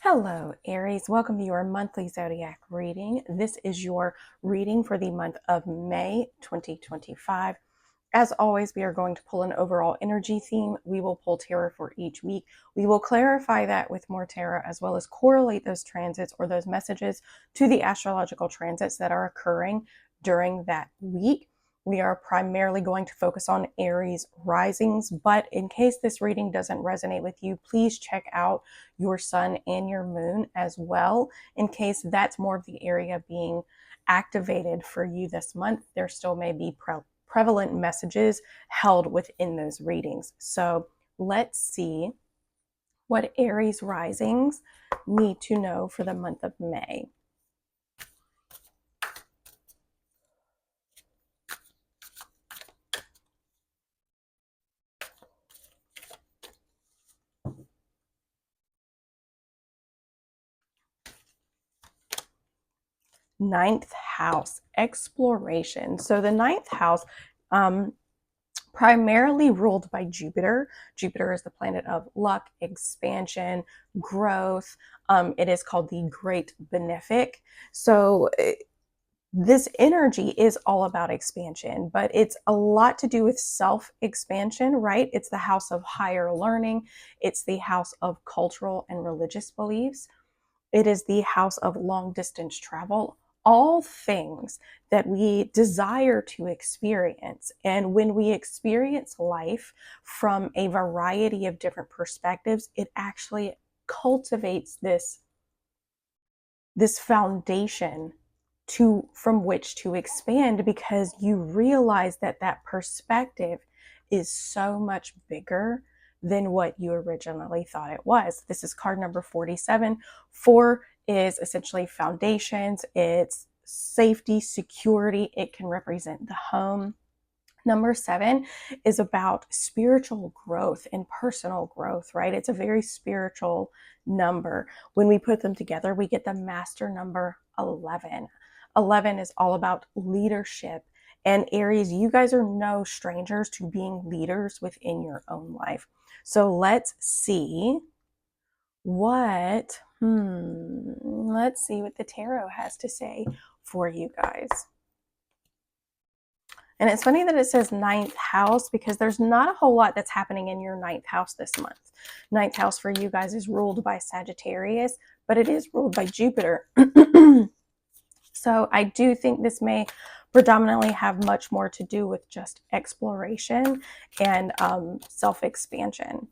Hello, Aries. Welcome to your monthly zodiac reading. This is your reading for the month of May 2025. As always, we are going to pull an overall energy theme. We will pull tarot for each week. We will clarify that with more tarot as well as correlate those transits or those messages to the astrological transits that are occurring during that week. We are primarily going to focus on Aries risings, but in case this reading doesn't resonate with you, please check out your sun and your moon as well, in case that's more of the area being activated for you this month. There still may be prevalent messages held within those readings. So let's see what Aries risings need to know for the month of May. Ninth house, exploration. So the ninth house, primarily ruled by Jupiter. Jupiter is the planet of luck, expansion, growth. It is called the Great Benefic. So this energy is all about expansion, but it's a lot to do with self-expansion, right? It's the house of higher learning. It's the house of cultural and religious beliefs. It is the house of long distance travel, all things that we desire to experience. And when we experience life from a variety of different perspectives, it actually cultivates this foundation from which to expand, because you realize that that perspective is so much bigger than what you originally thought it was. This is card number 47. 4 is essentially foundations. It's safety, security. It can represent the home. Number 7 is about spiritual growth and personal growth, right? It's a very spiritual number. When we put them together, we get the master number 11. 11 is all about leadership. And Aries, you guys are no strangers to being leaders within your own life. So let's see what the tarot has to say for you guys. And it's funny that it says ninth house, because there's not a whole lot that's happening in your ninth house this month. Ninth house for you guys is ruled by Sagittarius, but it is ruled by Jupiter. So I do think this may predominantly have much more to do with just exploration and self-expansion.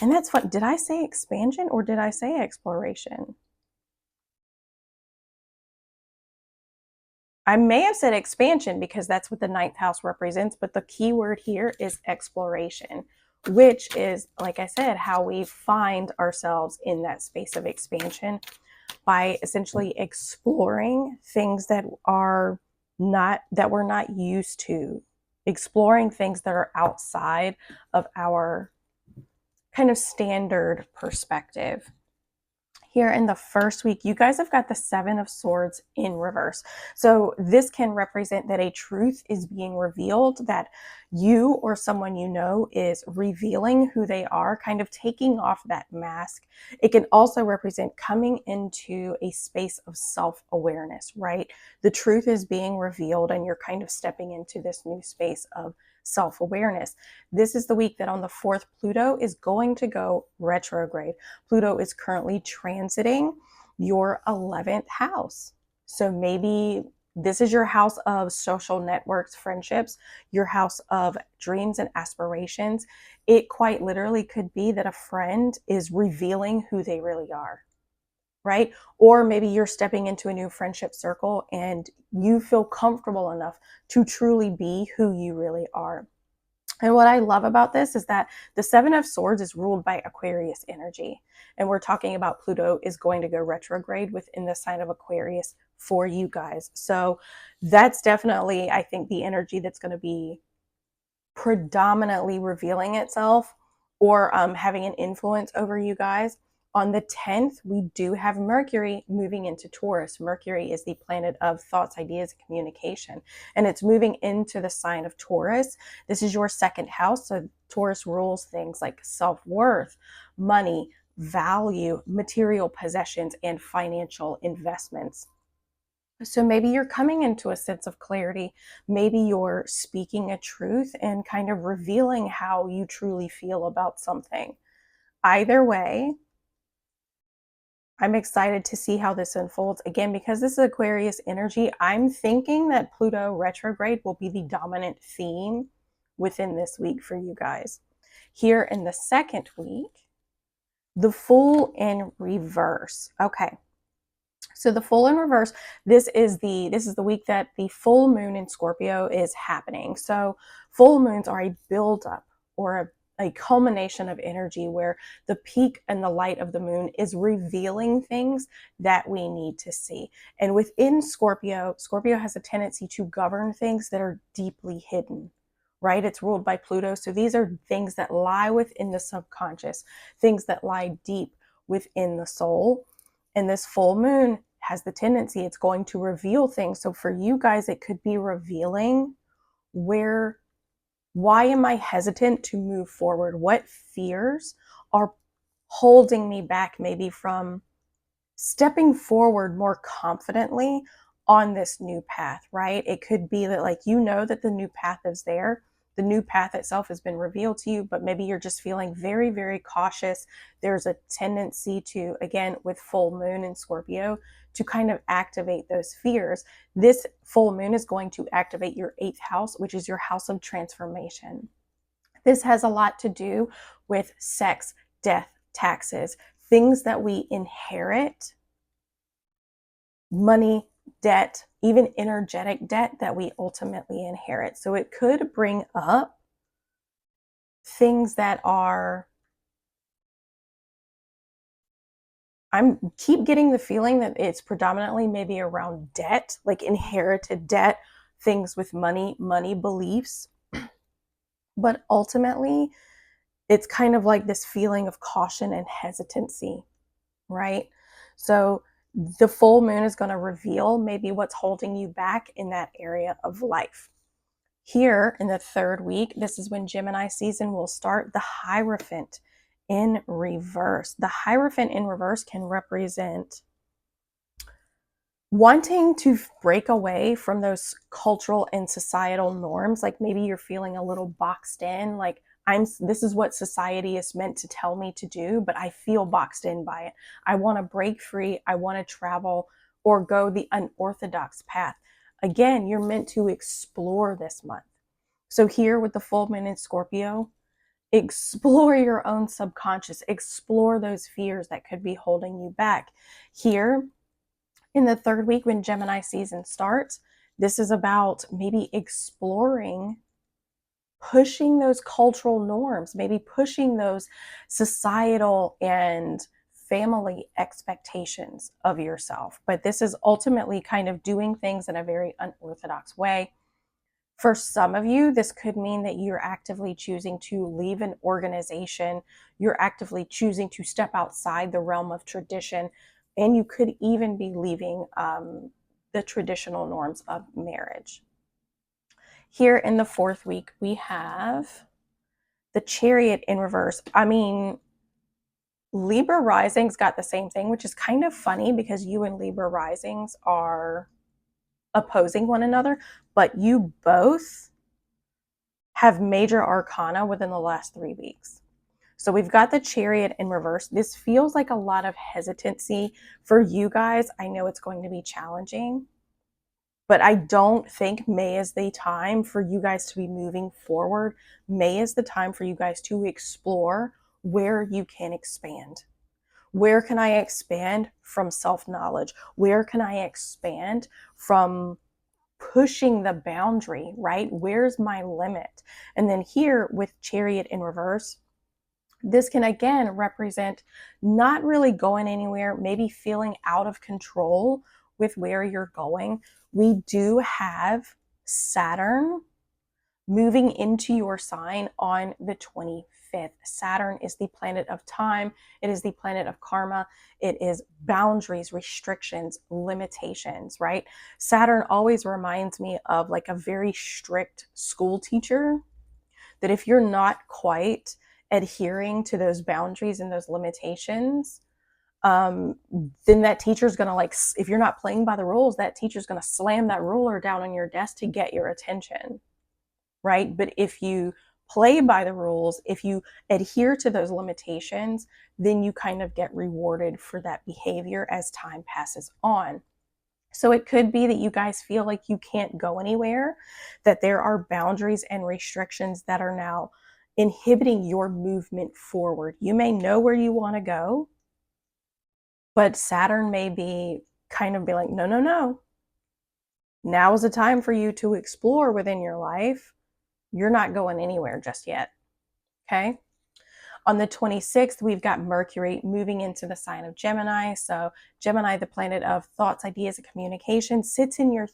And that's fun. Did I say expansion or did I say exploration? I may have said expansion because that's what the ninth house represents, but the key word here is exploration, which is, like I said, how we find ourselves in that space of expansion by essentially exploring things that we're not used to, exploring things that are outside of our kind of standard perspective. Here in the first week, you guys have got the 7 of Swords in reverse. So this can represent that a truth is being revealed, that you or someone you know is revealing who they are, kind of taking off that mask. It can also represent coming into a space of self-awareness, right? The truth is being revealed and you're kind of stepping into this new space of self-awareness. This is the week that on the 4th, Pluto is going to go retrograde. Pluto is currently transiting your 11th house. So maybe this is your house of social networks, friendships, your house of dreams and aspirations. It quite literally could be that a friend is revealing who they really are, right? Or maybe you're stepping into a new friendship circle and you feel comfortable enough to truly be who you really are. And what I love about this is that the 7 of Swords is ruled by Aquarius energy. And we're talking about Pluto is going to go retrograde within the sign of Aquarius for you guys. So that's definitely, I think, the energy that's going to be predominantly revealing itself or having an influence over you guys. On the 10th, we do have Mercury moving into Taurus. Mercury is the planet of thoughts, ideas, and communication, and it's moving into the sign of Taurus. This is your 2nd house, so Taurus rules things like self-worth, money, value material possessions and financial investments. So maybe you're coming into a sense of clarity. Maybe you're speaking a truth and kind of revealing how you truly feel about something. Either way, I'm excited to see how this unfolds. Again, because this is Aquarius energy, I'm thinking that Pluto retrograde will be the dominant theme within this week for you guys. Here in the second week, the Fool in reverse. Okay. So the Fool in reverse, this is the week that the full moon in Scorpio is happening. So full moons are a buildup or a culmination of energy where the peak and the light of the moon is revealing things that we need to see. And within Scorpio, Scorpio has a tendency to govern things that are deeply hidden, right? It's ruled by Pluto. So these are things that lie within the subconscious, things that lie deep within the soul. And this full moon has the tendency, it's going to reveal things. So for you guys, it could be revealing why am I hesitant to move forward? What fears are holding me back maybe from stepping forward more confidently on this new path, right? It could be that like, you know, that the new path is there. The new path itself has been revealed to you, but maybe you're just feeling very, very cautious. There's a tendency to, again, with full moon in Scorpio, to kind of activate those fears. This full moon is going to activate your 8th house, which is your house of transformation. This has a lot to do with sex, death, taxes, things that we inherit, money, debt, even energetic debt that we ultimately inherit. So it could bring up things that are, I'm keep getting the feeling that it's predominantly maybe around debt, like inherited debt, things with money beliefs. But ultimately, it's kind of like this feeling of caution and hesitancy, right? So the full moon is going to reveal maybe what's holding you back in that area of life. Here in the third week, this is when Gemini season will start. The Hierophant in reverse. The Hierophant in reverse can represent wanting to break away from those cultural and societal norms. Like maybe you're feeling a little boxed in, like this is what society is meant to tell me to do, but I feel boxed in by it. I want to break free. I want to travel or go the unorthodox path. Again, you're meant to explore this month. So here with the full moon in Scorpio, explore your own subconscious, explore those fears that could be holding you back. Here in the third week when Gemini season starts, this is about maybe exploring, pushing those cultural norms, maybe pushing those societal and family expectations of yourself. But this is ultimately kind of doing things in a very unorthodox way. For some of you, this could mean that you're actively choosing to leave an organization. You're actively choosing to step outside the realm of tradition. And you could even be leaving the traditional norms of marriage. Here in the fourth week, we have the Chariot in reverse. I mean, Libra risings got the same thing, which is kind of funny because you and Libra risings are opposing one another, but you both have major arcana within the last 3 weeks. So we've got the Chariot in reverse. This feels like a lot of hesitancy for you guys. I know it's going to be challenging, but I don't think May is the time for you guys to be moving forward. May is the time for you guys to explore where you can expand. Where can I expand from self-knowledge? Where can I expand from pushing the boundary, right? Where's my limit? And then here with Chariot in reverse, this can again represent not really going anywhere, maybe feeling out of control with where you're going. We do have Saturn moving into your sign on the 25th. Saturn is the planet of time. It is the planet of karma. It is boundaries, restrictions, limitations, right? Saturn always reminds me of like a very strict school teacher, that if you're not quite adhering to those boundaries and those limitations, then that teacher's going to, like, if you're not playing by the rules, that teacher's going to slam that ruler down on your desk to get your attention, right? But if you play by the rules, if you adhere to those limitations, then you kind of get rewarded for that behavior as time passes on. So it could be that you guys feel like you can't go anywhere, that there are boundaries and restrictions that are now inhibiting your movement forward. You may know where you want to go, but Saturn may be kind of be like, no, no, no. Now is the time for you to explore within your life. You're not going anywhere just yet. Okay. On the 26th, we've got Mercury moving into the sign of Gemini. So Gemini, the planet of thoughts, ideas, and communication, sits in your,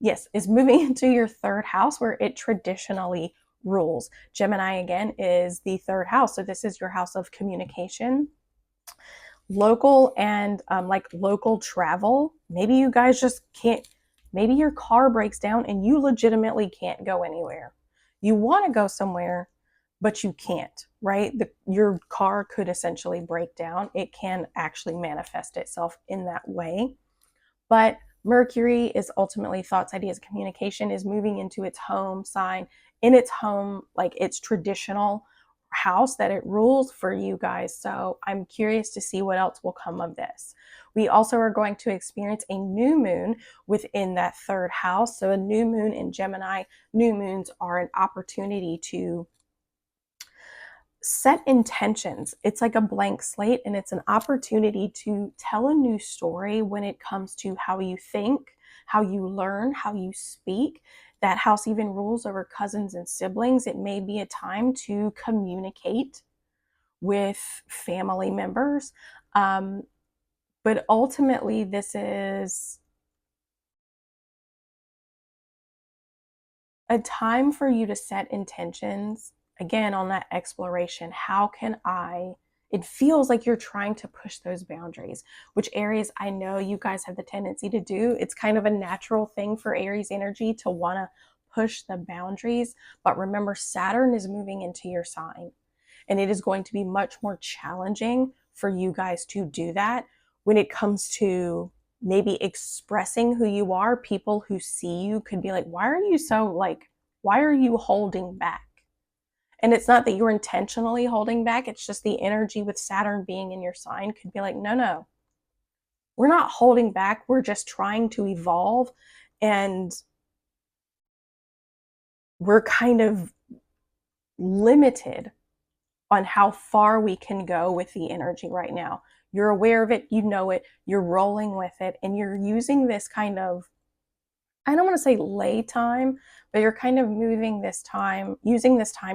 is moving into your third house where it traditionally rules. Gemini, again, is the third house. So this is your house of communication, local and like local travel. Maybe you guys just can't, maybe your car breaks down and you legitimately can't go anywhere. You want to go somewhere, but you can't, right? Your car could essentially break down. It can actually manifest itself in that way. But Mercury is ultimately thoughts, ideas, communication, is moving into its home sign, in its home, like its traditional house that it rules for you guys. So I'm curious to see what else will come of this. We also are going to experience a new moon within that third house. So a new moon in Gemini, new moons are an opportunity to set intentions. It's like a blank slate, and it's an opportunity to tell a new story when it comes to how you think, how you learn, how you speak. That house even rules over cousins and siblings. It may be a time to communicate with family members. But ultimately, this is a time for you to set intentions. Again, on that exploration, how can it feels like you're trying to push those boundaries, which Aries, I know you guys have the tendency to do. It's kind of a natural thing for Aries energy to want to push the boundaries. But remember, Saturn is moving into your sign, and it is going to be much more challenging for you guys to do that when it comes to maybe expressing who you are. People who see you could be like, why are you holding back? And it's not that you're intentionally holding back. It's just the energy with Saturn being in your sign could be like, no, no, we're not holding back. We're just trying to evolve. And we're kind of limited on how far we can go with the energy right now. You're aware of it, you know it, you're rolling with it, and you're using this kind of, I don't want to say lay time, but you're kind of using this time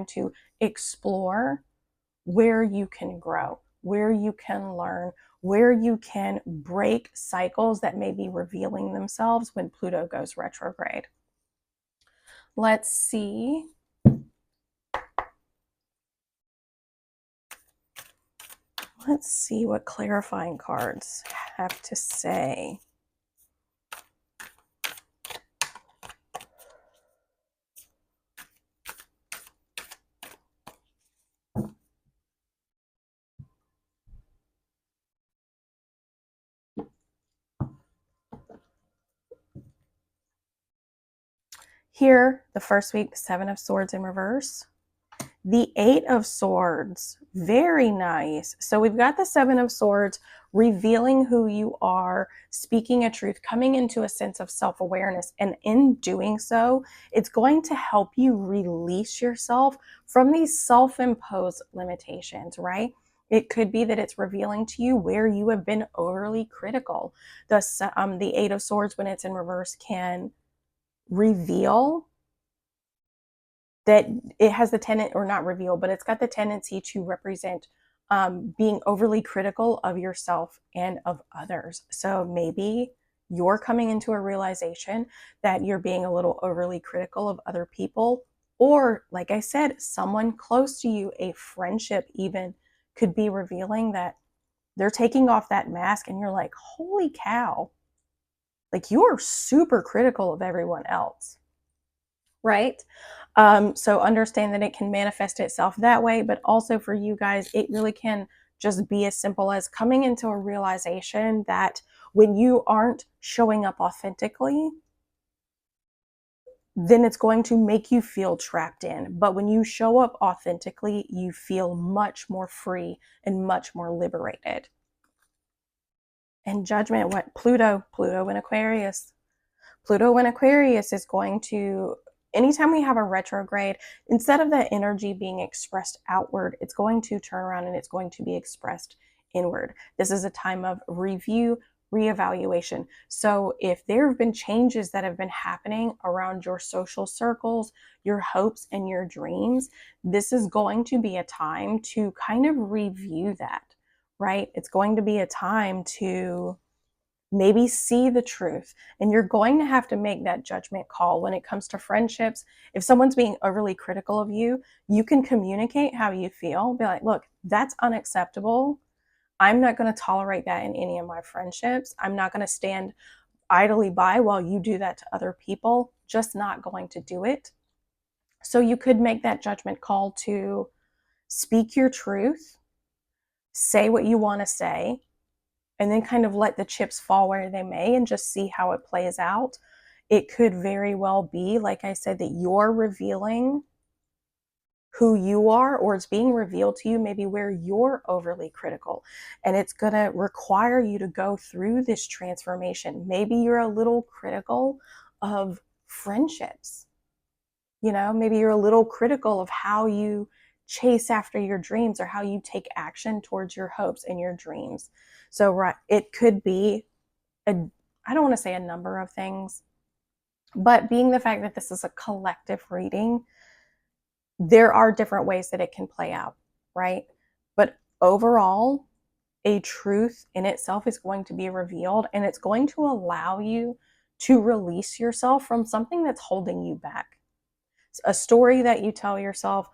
to explore where you can grow, where you can learn, where you can break cycles that may be revealing themselves when Pluto goes retrograde. Let's see. Let's see what clarifying cards have to say. Here, the first week, the Seven of Swords in reverse. The Eight of Swords, very nice. So we've got the Seven of Swords revealing who you are, speaking a truth, coming into a sense of self-awareness. And in doing so, it's going to help you release yourself from these self-imposed limitations, right? It could be that it's revealing to you where you have been overly critical. The Eight of Swords, when it's in reverse, can reveal that it has the tendency, or not reveal, but it's got the tendency to represent being overly critical of yourself and of others. So maybe you're coming into a realization that you're being a little overly critical of other people, or like I said, someone close to you, a friendship even, could be revealing that they're taking off that mask and you're like, holy cow, like you're super critical of everyone else. right? So understand that it can manifest itself that way, but also for you guys, it really can just be as simple as coming into a realization that when you aren't showing up authentically, then it's going to make you feel trapped in. But when you show up authentically, you feel much more free and much more liberated. And judgment, what Pluto in Aquarius. Pluto in Aquarius is going to, anytime we have a retrograde, instead of that energy being expressed outward, it's going to turn around and it's going to be expressed inward. This is a time of review, reevaluation. So if there have been changes that have been happening around your social circles, your hopes and your dreams, this is going to be a time to kind of review that, right? It's going to be a time to maybe see the truth, and you're going to have to make that judgment call when it comes to friendships. If someone's being overly critical of you, you can communicate how you feel. Be like, look, that's unacceptable. I'm not going to tolerate that in any of my friendships. I'm not going to stand idly by while you do that to other people. Just not going to do it. So you could make that judgment call to speak your truth, say what you want to say, and then kind of let the chips fall where they may and just see how it plays out. It could very well be, like I said, that you're revealing who you are, or it's being revealed to you maybe where you're overly critical. And it's going to require you to go through this transformation. Maybe you're a little critical of friendships. You know, maybe you're a little critical of how you chase after your dreams or how you take action towards your hopes and your dreams. So, right, it could be I don't want to say a number of things, but being the fact that this is a collective reading, there are different ways that it can play out, right? But overall, a truth in itself is going to be revealed, and it's going to allow you to release yourself from something that's holding you back. A story that you tell yourself,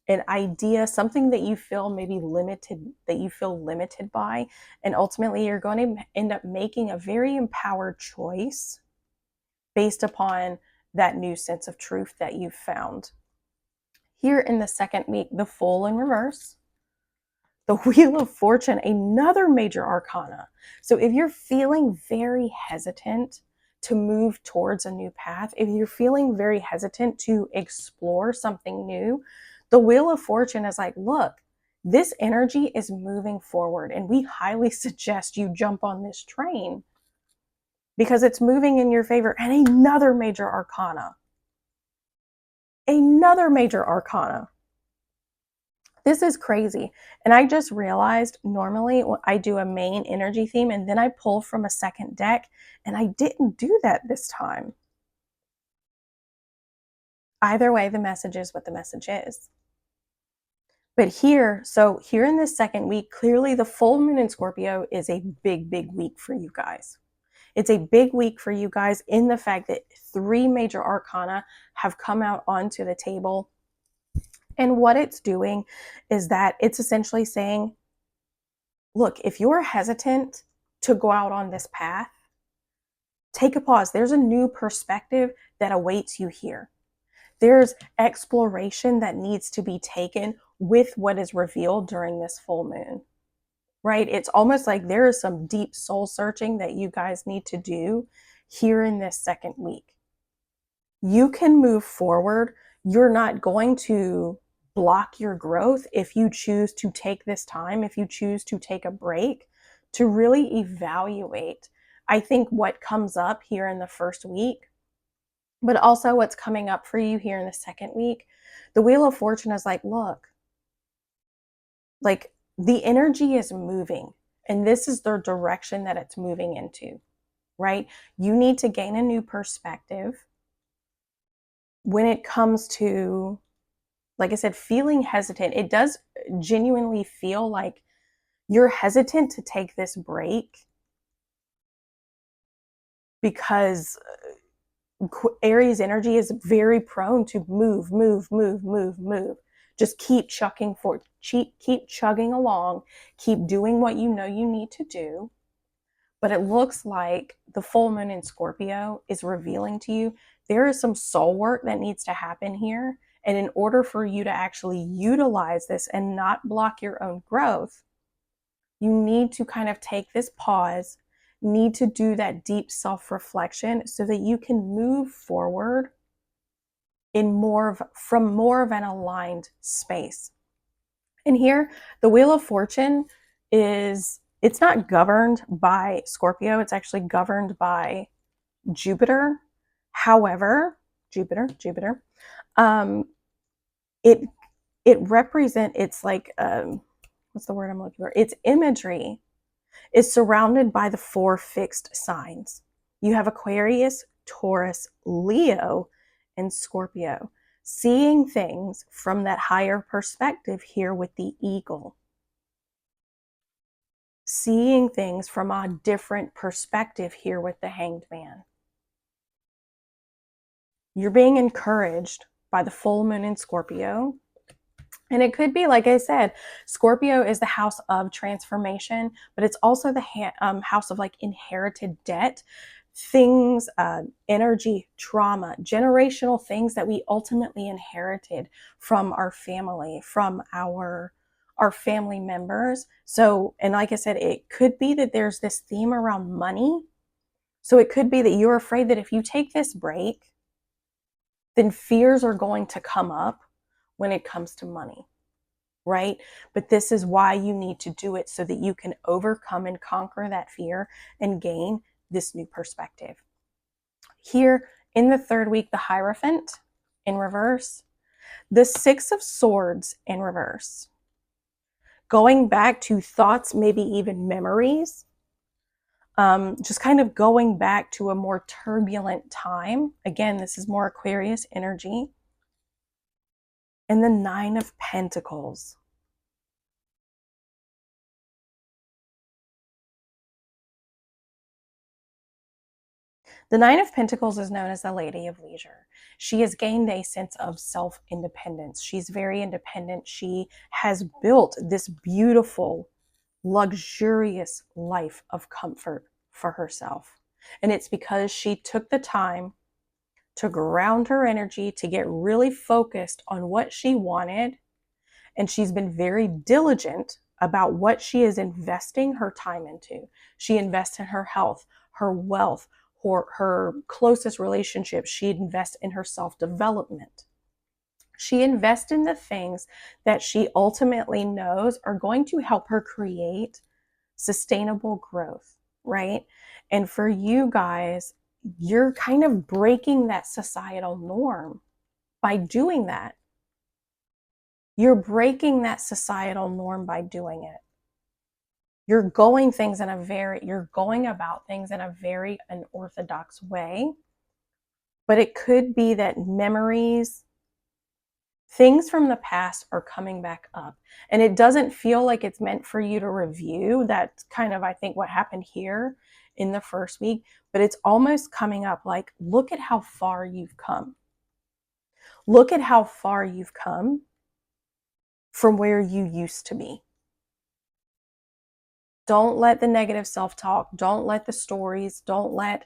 an idea, something that you feel maybe limited, that you feel limited by, and ultimately you're going to end up making a very empowered choice based upon that new sense of truth that you've found. Here in the second week, the Fool in reverse, the Wheel of Fortune, another major arcana. So if you're feeling very hesitant to move towards a new path, if you're feeling very hesitant to explore something new, the Wheel of Fortune is like, look, this energy is moving forward, and we highly suggest you jump on this train because it's moving in your favor. And another major arcana. This is crazy. And I just realized normally I do a main energy theme and then I pull from a second deck, and I didn't do that this time. Either way, the message is what the message is. But here in this second week, clearly the full moon in Scorpio is a big, big week for you guys. It's a big week for you guys in the fact that 3 major arcana have come out onto the table. And what it's doing is that it's essentially saying, look, if you're hesitant to go out on this path, take a pause. There's a new perspective that awaits you here. There's exploration that needs to be taken with what is revealed during this full moon, right? It's almost like there is some deep soul searching that you guys need to do here in this second week. You can move forward. You're not going to block your growth if you choose to take this time, if you choose to take a break to really evaluate. I think what comes up here in the first week, but also what's coming up for you here in the second week, the Wheel of Fortune is like, look, like the energy is moving, and this is the direction that it's moving into, right? You need to gain a new perspective when it comes to, like I said, feeling hesitant. It does genuinely feel like you're hesitant to take this break because Aries energy is very prone to move. Just keep chugging along, keep doing what you know you need to do. But it looks like the full moon in Scorpio is revealing to you there is some soul work that needs to happen here. And in order for you to actually utilize this and not block your own growth, you need to kind of take this pause, need to do that deep self-reflection so that you can move forward in from more of an aligned space. And here, the Wheel of Fortune it's not governed by Scorpio, it's actually governed by Jupiter. However, Jupiter, um, it it's like, what's the word I'm looking for? Its imagery is surrounded by the 4 fixed signs. You have Aquarius, Taurus, Leo, and Scorpio. Seeing things from that higher perspective here with the eagle. Seeing things from a different perspective here with the Hanged Man. You're being encouraged by the full moon in Scorpio. And it could be, like I said, Scorpio is the house of transformation, but it's also the house of like inherited debt, things, energy, trauma, generational things that we ultimately inherited from our family, from our family members. So, and like I said, it could be that there's this theme around money. So it could be that you're afraid that if you take this break, then fears are going to come up when it comes to money, right? But this is why you need to do it, so that you can overcome and conquer that fear and gain this new perspective. Here in the 3rd week, the Hierophant in reverse, the 6 of Swords in reverse, going back to thoughts, maybe even memories, just kind of going back to a more turbulent time. Again, this is more Aquarius energy. And the 9 of Pentacles. The 9 of Pentacles is known as the Lady of Leisure. She has gained a sense of self-independence. She's very independent. She has built this beautiful, luxurious life of comfort for herself. And it's because she took the time to ground her energy, to get really focused on what she wanted. And she's been very diligent about what she is investing her time into. She invests in her health, her wealth, her closest relationships. She invests in her self-development. She invests in the things that she ultimately knows are going to help her create sustainable growth, right? And for you guys, you're kind of breaking that societal norm by doing that. You're breaking that societal norm by doing it. You're going about things in a very unorthodox way. But it could be that memories, things from the past are coming back up. And it doesn't feel like it's meant for you to review. That's kind of, I think, what happened here in the 1st week. But it's almost coming up like, look at how far you've come. Look at how far you've come from where you used to be. Don't let the negative self-talk, don't let the stories, don't let,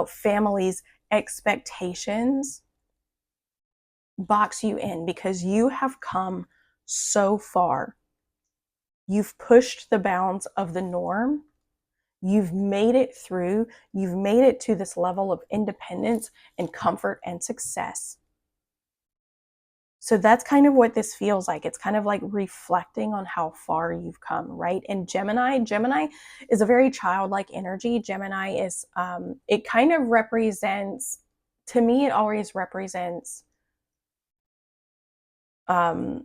families' expectations box you in, because you have come so far. You've pushed the bounds of the norm. You've made it through. You've made it to this level of independence and comfort and success. So that's kind of what this feels like. It's kind of like reflecting on how far you've come, right? And Gemini is a very childlike energy. Gemini is, it kind of represents, to me, it always represents early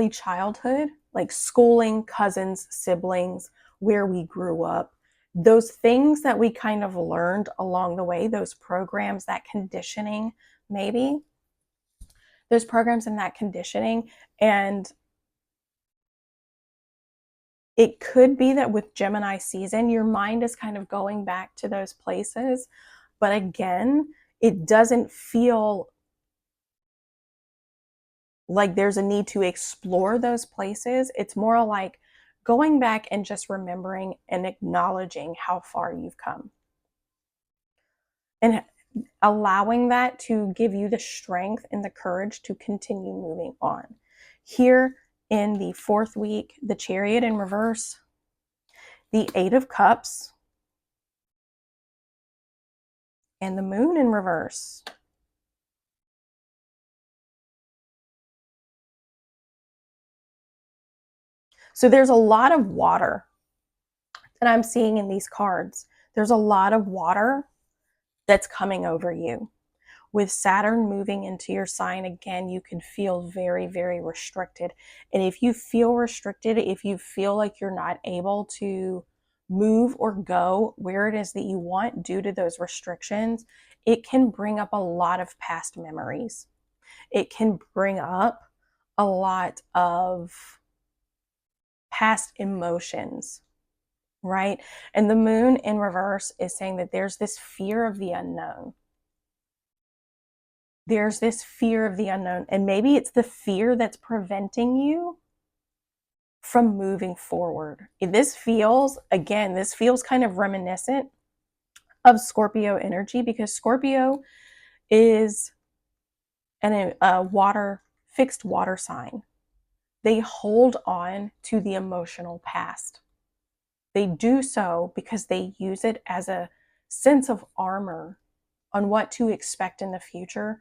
childhood, like schooling, cousins, siblings, where we grew up, those things that we kind of learned along the way, those programs, that conditioning, maybe. There's programs in that conditioning, and it could be that with Gemini season, your mind is kind of going back to those places. But again, it doesn't feel like there's a need to explore those places. It's more like going back and just remembering and acknowledging how far you've come. And allowing that to give you the strength and the courage to continue moving on. Here in the 4th week, the Chariot in reverse, the 8 of Cups, and the Moon in reverse. So there's a lot of water that I'm seeing in these cards. There's a lot of water that's coming over you. With Saturn moving into your sign again, you can feel very, very restricted. And if you feel restricted, if you feel like you're not able to move or go where it is that you want due to those restrictions, it can bring up a lot of past memories. It can bring up a lot of past emotions, right? And the Moon in reverse is saying that there's this fear of the unknown. There's this fear of the unknown, and maybe it's the fear that's preventing you from moving forward. This feels kind of reminiscent of Scorpio energy, because Scorpio is a fixed water sign. They hold on to the emotional past. They do so because they use it as a sense of armor on what to expect in the future.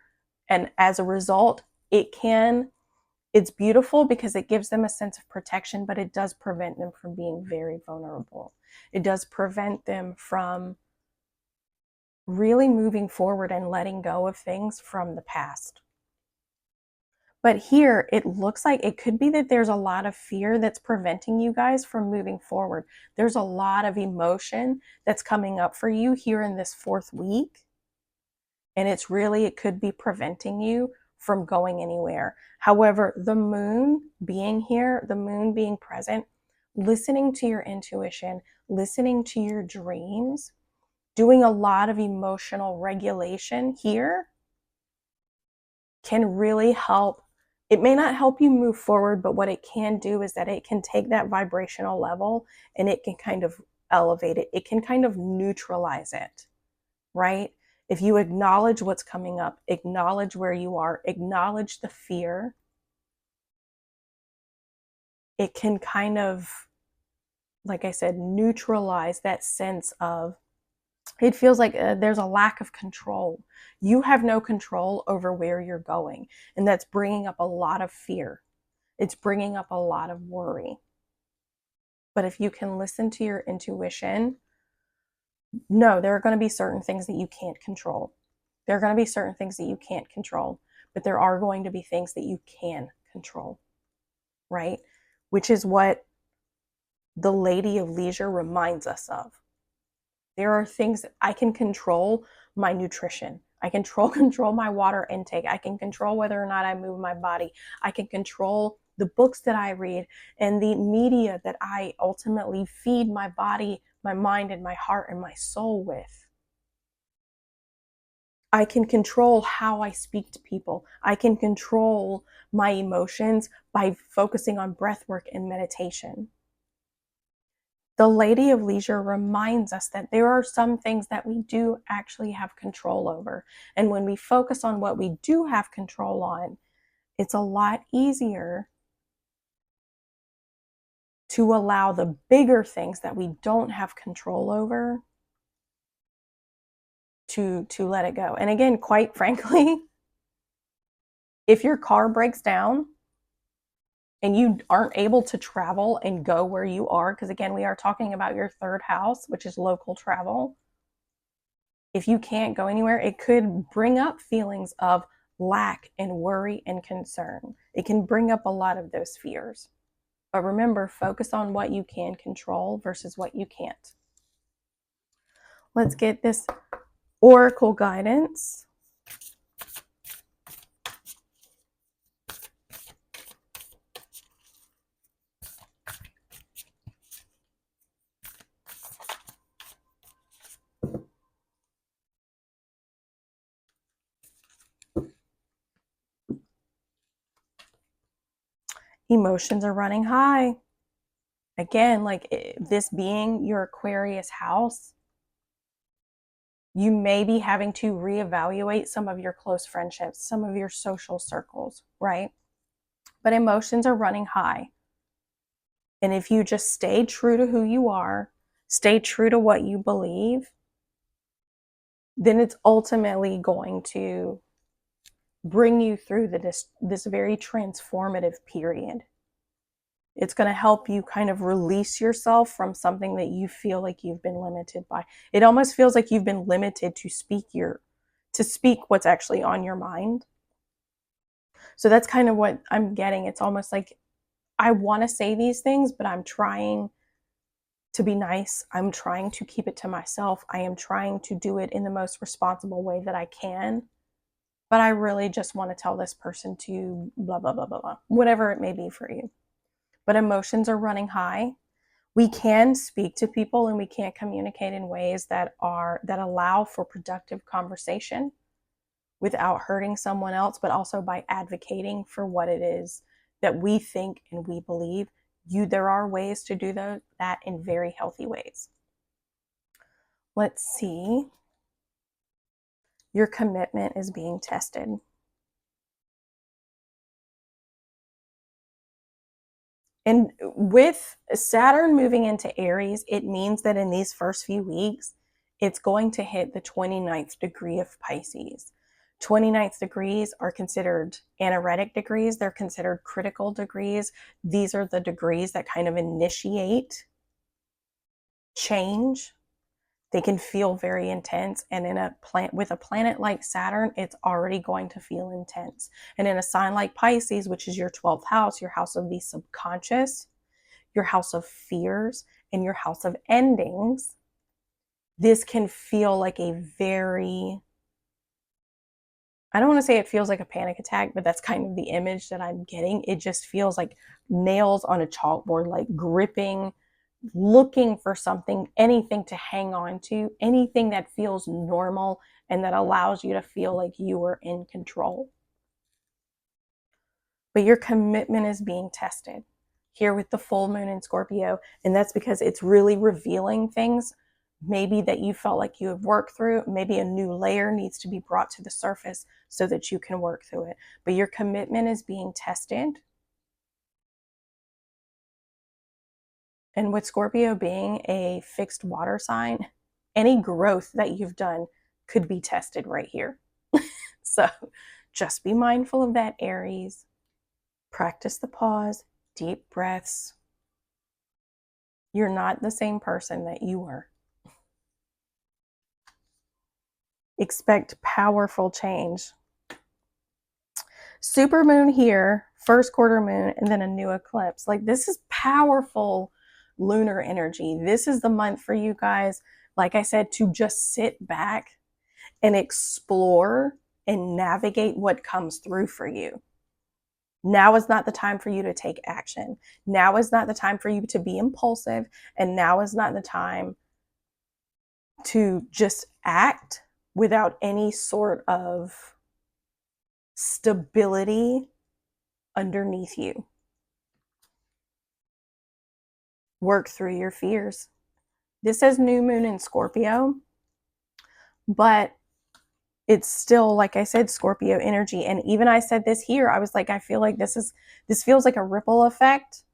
And as a result, it's beautiful because it gives them a sense of protection, but it does prevent them from being very vulnerable. It does prevent them from really moving forward and letting go of things from the past. But here, it looks like it could be that there's a lot of fear that's preventing you guys from moving forward. There's a lot of emotion that's coming up for you here in this 4th week. And it could be preventing you from going anywhere. However, the Moon being here, the Moon being present, listening to your intuition, listening to your dreams, doing a lot of emotional regulation here can really help. It may not help you move forward, but what it can do is that it can take that vibrational level and it can kind of elevate it. It can kind of neutralize it, right? If you acknowledge what's coming up, acknowledge where you are, acknowledge the fear, it can kind of, like I said, neutralize that sense of, it feels like there's a lack of control. You have no control over where you're going. And that's bringing up a lot of fear. It's bringing up a lot of worry. But if you can listen to your intuition, no, there are going to be certain things that you can't control. There are going to be certain things that you can't control, but there are going to be things that you can control, right? Which is what the Lady of Leisure reminds us of. There are things that I can control: my nutrition. I can control my water intake. I can control whether or not I move my body. I can control the books that I read and the media that I ultimately feed my body, my mind, and my heart and my soul with. I can control how I speak to people. I can control my emotions by focusing on breath work and meditation. The Lady of Leisure reminds us that there are some things that we do actually have control over. And when we focus on what we do have control on, it's a lot easier to allow the bigger things that we don't have control over to let it go. And again, quite frankly, if your car breaks down and you aren't able to travel and go where you are, because again, we are talking about your 3rd house, which is local travel. If you can't go anywhere, it could bring up feelings of lack and worry and concern. It can bring up a lot of those fears. But remember, focus on what you can control versus what you can't. Let's get this oracle guidance. Emotions are running high. Again, like this being your Aquarius house, you may be having to reevaluate some of your close friendships, some of your social circles, right? But emotions are running high. And if you just stay true to who you are, stay true to what you believe, then it's ultimately going to bring you through this very transformative period. It's going to help you kind of release yourself from something that you feel like you've been limited by. It almost feels like you've been limited to speak what's actually on your mind. So that's kind of what I'm getting. It's almost like I want to say these things, but I'm trying to be nice. I'm trying to keep it to myself. I am trying to do it in the most responsible way that I can. But I really just want to tell this person to blah, blah, blah, blah, blah, whatever it may be for you. But emotions are running high. We can speak to people and we can communicate in ways that allow for productive conversation without hurting someone else, but also by advocating for what it is that we think and we believe. There are ways to do that in very healthy ways. Let's see. Your commitment is being tested. And with Saturn moving into Aries, it means that in these first few weeks, it's going to hit the 29th degree of Pisces. 29th degrees are considered anaretic degrees. They're considered critical degrees. These are the degrees that kind of initiate change. They can feel very intense. And with a planet like Saturn, it's already going to feel intense. And in a sign like Pisces, which is your 12th house, your house of the subconscious, your house of fears, and your house of endings, this can feel like a very, I don't want to say it feels like a panic attack, but that's kind of the image that I'm getting. It just feels like nails on a chalkboard, like gripping, looking for something, anything to hang on to, anything that feels normal and that allows you to feel like you are in control. But your commitment is being tested here with the full moon in Scorpio. And that's because it's really revealing things maybe that you felt like you have worked through. Maybe a new layer needs to be brought to the surface so that you can work through it. But your commitment is being tested. And with Scorpio being a fixed water sign, any growth that you've done could be tested right here. So just be mindful of that, Aries. Practice the pause, deep breaths. You're not the same person that you were. Expect powerful change. Supermoon here, first quarter moon, and then a new eclipse. Like, this is powerful lunar energy. This is the month for you guys, like I said, to just sit back and explore and navigate what comes through for you. Now is not the time for you to take action. Now is not the time for you to be impulsive. And now is not the time to just act without any sort of stability underneath you. Work through your fears. This says new moon in Scorpio, but it's still, like I said, Scorpio energy. And even I said this here, I was like, I feel like this feels like a ripple effect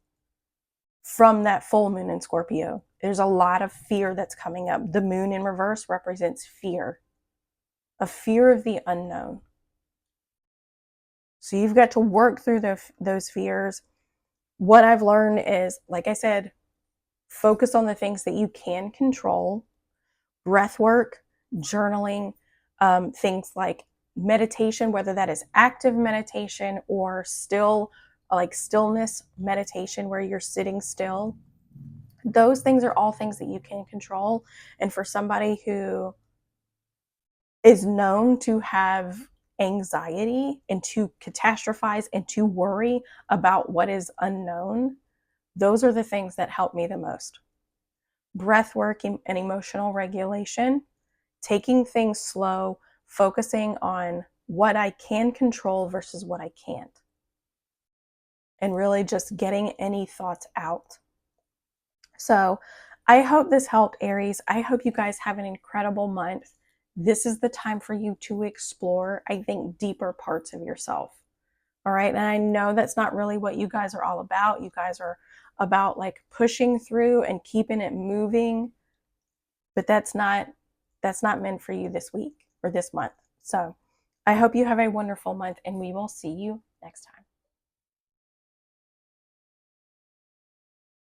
from that full moon in Scorpio. There's a lot of fear that's coming up. The moon in reverse represents fear, a fear of the unknown. So you've got to work through those fears. What I've learned is, like I said, focus on the things that you can control. Breath work, journaling, things like meditation, whether that is active meditation or stillness meditation where you're sitting still. Those things are all things that you can control. And for somebody who is known to have anxiety and to catastrophize and to worry about what is unknown, those are the things that help me the most. Breath work and emotional regulation, taking things slow, focusing on what I can control versus what I can't, and really just getting any thoughts out. So I hope this helped, Aries. I hope you guys have an incredible month. This is the time for you to explore, I think, deeper parts of yourself. All right. And I know that's not really what you guys are all about. You guys are about like pushing through and keeping it moving, but that's not meant for you this week or this month. So I hope you have a wonderful month, and we will see you next time.